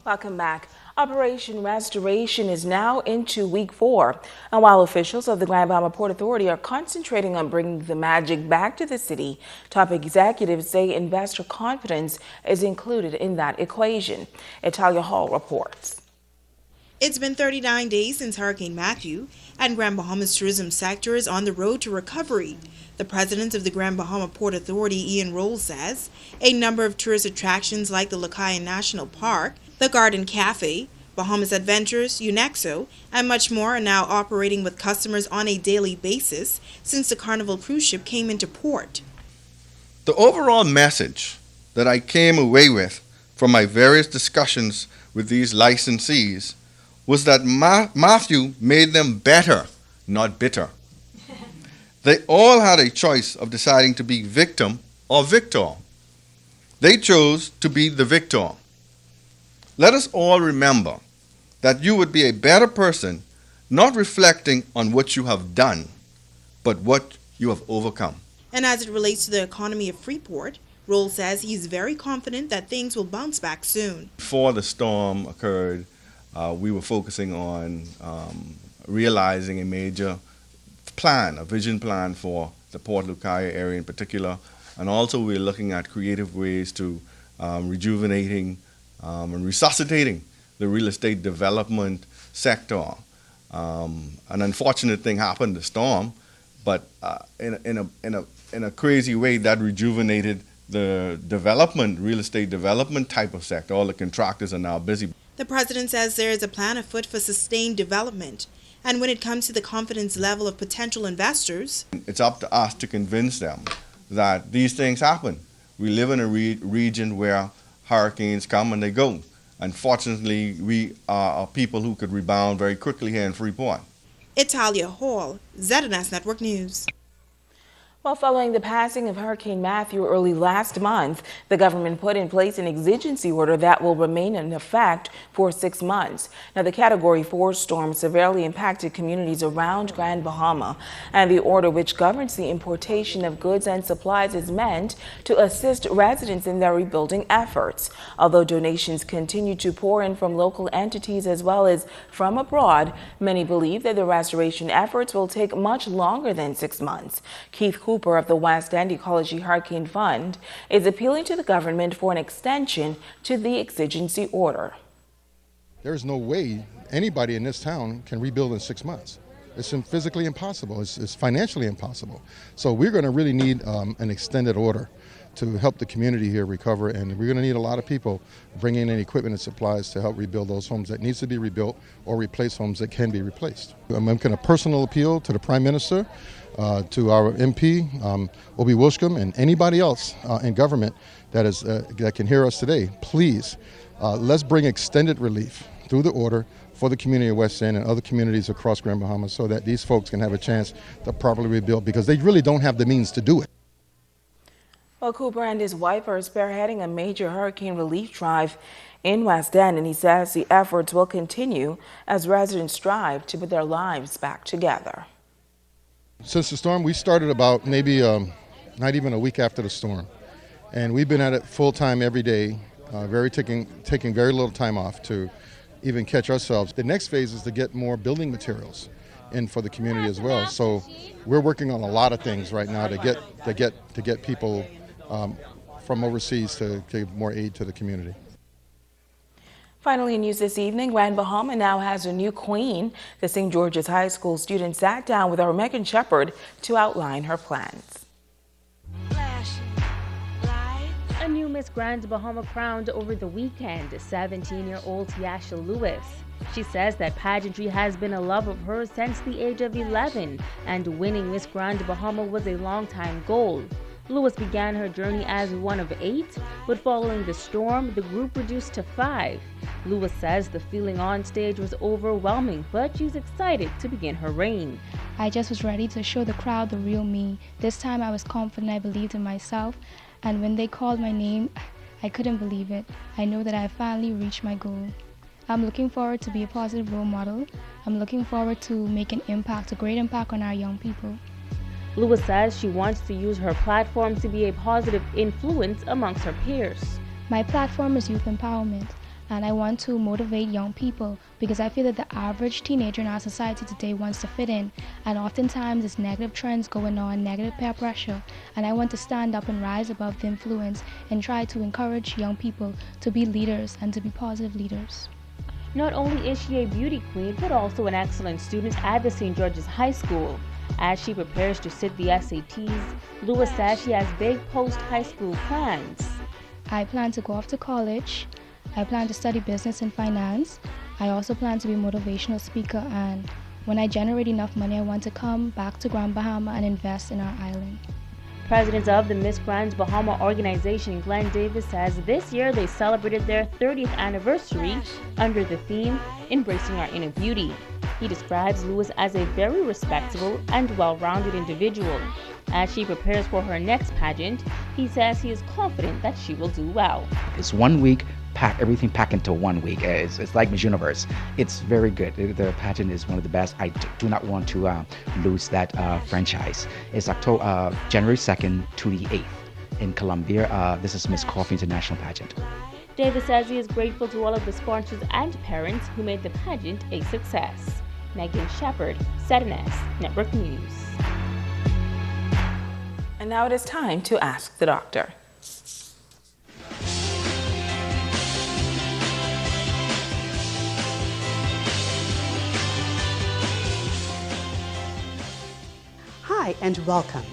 Welcome back. Operation Restoration is now into week 4. And while officials of the Grand Bahama Port Authority are concentrating on bringing the magic back to the city, top executives say investor confidence is included in that equation. Italia Hall reports. It's been 39 days since Hurricane Matthew, and Grand Bahama's tourism sector is on the road to recovery. The president of the Grand Bahama Port Authority, Ian Roll, says a number of tourist attractions like the Lakayan National Park, the Garden Cafe, Bahamas Adventures, UNEXO, and much more are now operating with customers on a daily basis since the Carnival cruise ship came into port. The overall message that I came away with from my various discussions with these licensees was that Matthew made them better, not bitter. They all had a choice of deciding to be victim or victor. They chose to be the victor. Let us all remember that you would be a better person not reflecting on what you have done, but what you have overcome. And as it relates to the economy of Freeport, Roll says he's very confident that things will bounce back soon. Before the storm occurred, we were focusing on realizing a major plan, a vision plan for the Port Lucaya area in particular, and also we're looking at creative ways to rejuvenating and resuscitating the real estate development sector. An unfortunate thing happened, the storm, but in a crazy way that rejuvenated the real estate development type of sector. All the contractors are now busy. The president says there is a plan afoot for sustained development. And when it comes to the confidence level of potential investors, it's up to us to convince them that these things happen. We live in a region where hurricanes come and they go. Unfortunately, we are people who could rebound very quickly here in Freeport. Italia Hall, ZNS Network News. Well, following the passing of Hurricane Matthew early last month, the government put in place an exigency order that will remain in effect for 6 months. Now, the Category 4 storm severely impacted communities around Grand Bahama, and the order, which governs the importation of goods and supplies, is meant to assist residents in their rebuilding efforts. Although donations continue to pour in from local entities as well as from abroad, many believe that the restoration efforts will take much longer than 6 months. Keith Cooper of the West End Ecology Hurricane Fund is appealing to the government for an extension to the exigency order. There's no way anybody in this town can rebuild in 6 months. It's physically impossible. It's financially impossible. So we're going to really need an extended order to help the community here recover, and we're going to need a lot of people bringing in equipment and supplies to help rebuild those homes that needs to be rebuilt or replace homes that can be replaced. I'm making a personal appeal to the Prime Minister, to our MP, Obi Wilshcombe, and anybody else in government that can hear us today. Please, let's bring extended relief through the order for the community of West End and other communities across Grand Bahama so that these folks can have a chance to properly rebuild, because they really don't have the means to do it. Well, Cooper and his wife are spearheading a major hurricane relief drive in West End, and he says the efforts will continue as residents strive to put their lives back together. Since the storm, we started about maybe not even a week after the storm, and we've been at it full time every day, taking very little time off to even catch ourselves. The next phase is to get more building materials in for the community as well. So we're working on a lot of things right now to get people from overseas to give more aid to the community. Finally, in news this evening, Grand Bahama now has a new queen. The St. George's High School student sat down with our Megan Shepherd to outline her plans. A new Miss Grand Bahama crowned over the weekend, 17-year-old Tiasha Lewis. She says that pageantry has been a love of hers since the age of 11, and winning Miss Grand Bahama was a long-time goal. Lewis began her journey as one of 8, but following the storm, the group reduced to 5. Lewis says the feeling on stage was overwhelming, but she's excited to begin her reign. I just was ready to show the crowd the real me. This time I was confident, I believed in myself, and when they called my name, I couldn't believe it. I know that I finally reached my goal. I'm looking forward to be a positive role model. I'm looking forward to make an impact, a great impact on our young people. Lewis says she wants to use her platform to be a positive influence amongst her peers. My platform is youth empowerment. and I want to motivate young people because I feel that the average teenager in our society today wants to fit in, and oftentimes there's negative trends going on, negative peer pressure, and I want to stand up and rise above the influence and try to encourage young people to be leaders and to be positive leaders. Not only is she a beauty queen, but also an excellent student at the St. George's High School. As she prepares to sit the SATs, Lewis says she has big post-high school plans. I plan to go off to college. I plan to study business and finance. I also plan to be a motivational speaker, and when I generate enough money, I want to come back to Grand Bahama and invest in our island. President of the Miss Grand Bahama organization, Glenn Davis, says this year they celebrated their 30th anniversary under the theme, Embracing Our Inner Beauty. He describes Lewis as a very respectable and well-rounded individual. As she prepares for her next pageant, he says he is confident that she will do well. It's 1 week, everything packed into 1 week. It's like Miss Universe. It's very good. The pageant is one of the best. I do not want to lose that franchise. It's January 2nd to the 8th in Columbia. This is Miss Coffee International Pageant. Davis says he is grateful to all of the sponsors and parents who made the pageant a success. Megan Shepard, ZNS Network News. And now it is time to Ask the Doctor. Hi and welcome.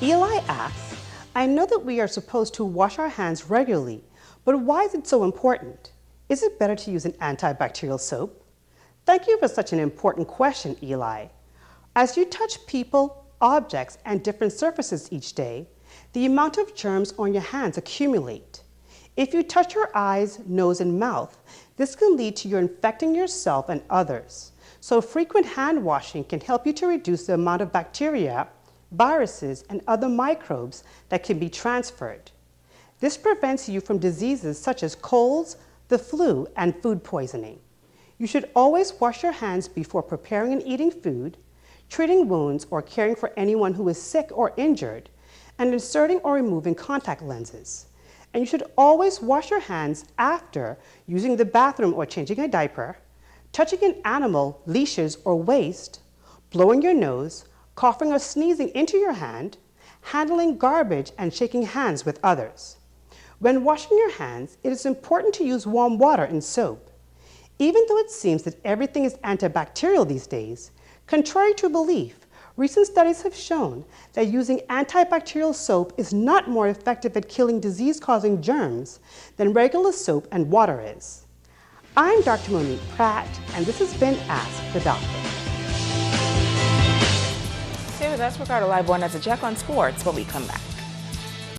Eli asks, I know that we are supposed to wash our hands regularly, but why is it so important? Is it better to use an antibacterial soap? Thank you for such an important question, Eli. As you touch people, objects, and different surfaces each day, the amount of germs on your hands accumulate. If you touch your eyes, nose, and mouth, this can lead to you infecting yourself and others. So frequent hand washing can help you to reduce the amount of bacteria, viruses, and other microbes that can be transferred. This prevents you from diseases such as colds, the flu, and food poisoning. You should always wash your hands before preparing and eating food, treating wounds or caring for anyone who is sick or injured, and inserting or removing contact lenses. And you should always wash your hands after using the bathroom or changing a diaper, touching an animal, leashes, or waste, blowing your nose, coughing or sneezing into your hand, handling garbage, and shaking hands with others. When washing your hands, it is important to use warm water and soap. Even though it seems that everything is antibacterial these days, contrary to belief, recent studies have shown that using antibacterial soap is not more effective at killing disease-causing germs than regular soap and water is. I'm Dr. Monique Pratt, and this has been Ask the Doctor. Stay with us. We're going to Live One as a check on sports when we come back.